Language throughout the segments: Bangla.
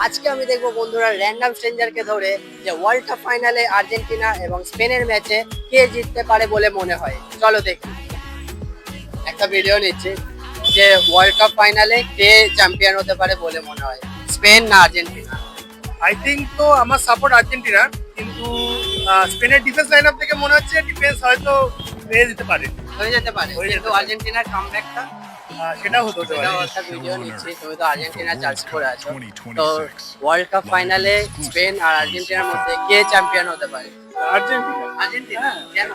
আজকে আমি দেখবো বন্ধুরা র্যান্ডম স্ট্রেঞ্জারকে ধরে যে ওয়ার্ল্ড কাপ ফাইনালে আর্জেন্টিনা এবং স্পেনের ম্যাচে কে জিততে পারে বলে মনে হয়। চলো দেখি। একটা ভিডিও নিচ্ছি যে ওয়ার্ল্ড কাপ ফাইনালে কে চ্যাম্পিয়ন হতে পারে বলে মনে হয়, স্পেন না আর্জেন্টিনা? আই থিঙ্ক তো আমার সাপোর্ট আর্জেন্টিনা, কিন্তু স্পেনের ডিফেন্স লাইন আপ থেকে মনে হচ্ছে ডিফেন্স হয়তো পেয়ে যেতে পারে। হয়ে যেতে পারে, হয়ে যেতে কিন্তু পারে। আর্জেন্টিনার কামব্যাকটা সেটাও হতে পারে। সেটাও একটা ভিডিও নিচ্ছি। তুমি তো আর্জেন্টিনা চার্জ করে আছো, তো ওয়ার্ল্ড কাপ ফাইনালে স্পেন আর আর্জেন্টিনার মধ্যে কে চ্যাম্পিয়ন হতে পারে? আর্জেন্টিনা আর্জেন্টিনা কেন?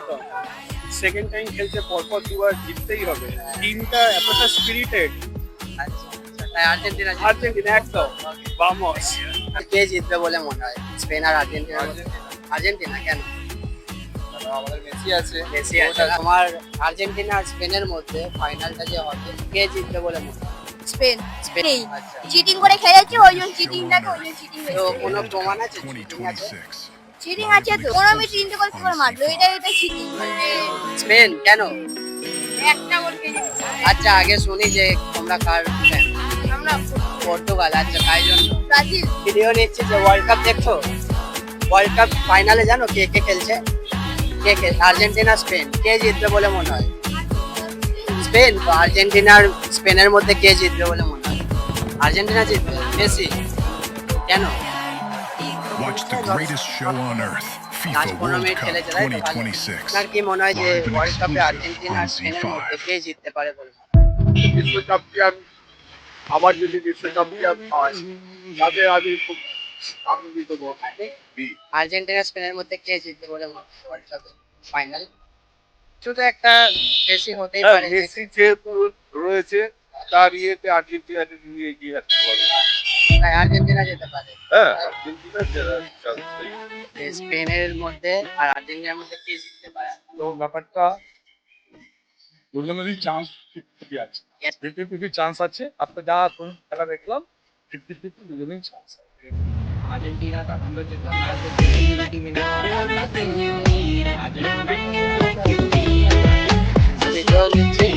সেকেন্ড টাইম খেলছে, পরপর দুবার জিততেই হবে। টিমটা এতটা স্পিরিটেড। আচ্ছা, তাই আর্জেন্টিনা জিতবে। আর্জেন্টিনা একদম বামস। কে জিতবে বলে মনে হয়, স্পেন আর আর্জেন্টিনার মধ্যে? আর্জেন্টিনা কেন? আমাদের মেসি আছে। মেসি আছে। তোমার আর্জেন্টিনা আর স্পেনের মধ্যে ফাইনালটা যে হবে কে জিতবে বলে মনে হয়? Spain Spain. নেই, আচ্ছা, চিটিং করে খেলেছে, ওই জন্য চিটিংটাকে ওই জন্য চিটিং তো কোনো প্রমাণ আছে cheating আছে? চিটিং আছে তো কোনো আমি তিনটে গোল কি করে মারলো, এটা চিটিং স্পেন কেন? একটা গোল খেলে আচ্ছা, আগে শুনি যে তোমরা কার fan? আমরা পর্তুগাল। আচ্ছা, তাই জন্য ব্রাজিল ভিডিও নিচ্ছি যে ওয়ার্ল্ড কাপ দেখছো। ওয়ার্ল্ড কাপ ফাইনালে জানো কে কে খেলছে? কে কে? আর্জেন্টিনা স্পেন, কে জিতবে বলে মনে হয়? স্পেন। তো আর্জেন্টিনার স্পেনের মধ্যে কে জিতবে বলে মনে হয়? আর্জেন্টিনা জিতবে। মেসি কেন? Watch the greatest show on earth, last FIFA 15 World minute Cup খেলেছে, তাই তো? 2026. আপনার কি মনে হয় যে Live and ওয়ার্ল্ড কাপে exclusive আর্জেন্টিনা আর on স্পেনের Z5. মধ্যে কে জিততে পারে বলে? বিশ্ব চ্যাম্পিয়ন, আমার যদি বিশ্ব চ্যাম্পিয়ন হয় তাতে আমি খুব আনন্দিত হব। আর্জেন্টিনা স্পেনের মধ্যে কে জিতবে বলে মনে হয় ওয়ার্ল্ড কাপে ফাইনাল? শুধু একটা মেসি হতেই পারে। মেসি যেহেতু রয়েছে তার ইয়েতে আর্জেন্টিনা নিয়ে এগিয়ে আসতে পারে। তাই আর্জেন্টিনা যেতে পারে। হ্যাঁ, আর্জেন্টিনা জেতার chance নেই। যে স্পেনের মধ্যে আর আর্জেন্টিনার মধ্যে কে জিততে পারে? তো ব্যাপারটা দুজনেরই চান্স 50 আছে। 50-50 চান্স আছে। আপনার যা এখন খেলা দেখলাম 50-50 দুজনেরই চান্স আছে। আর্জেন্টিনা তখন যেতে ভিডিও নিচ্ছি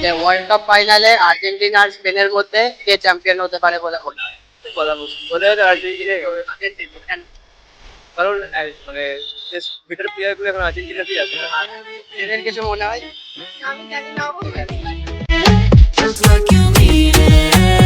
যে ওয়ার্ল্ড কাপ ফাইনালে আর্জেন্টিনা আর স্পেনের মধ্যে কে চ্যাম্পিয়ন হতে পারে বলে মনে হয়? কেন? কারণ মানে ভিতরে প্লেয়ার গুলো এখন আর্জেন্টিনাতেই আছে। এদের কিছু মনে হয়? আমি জানি না Just like you need it.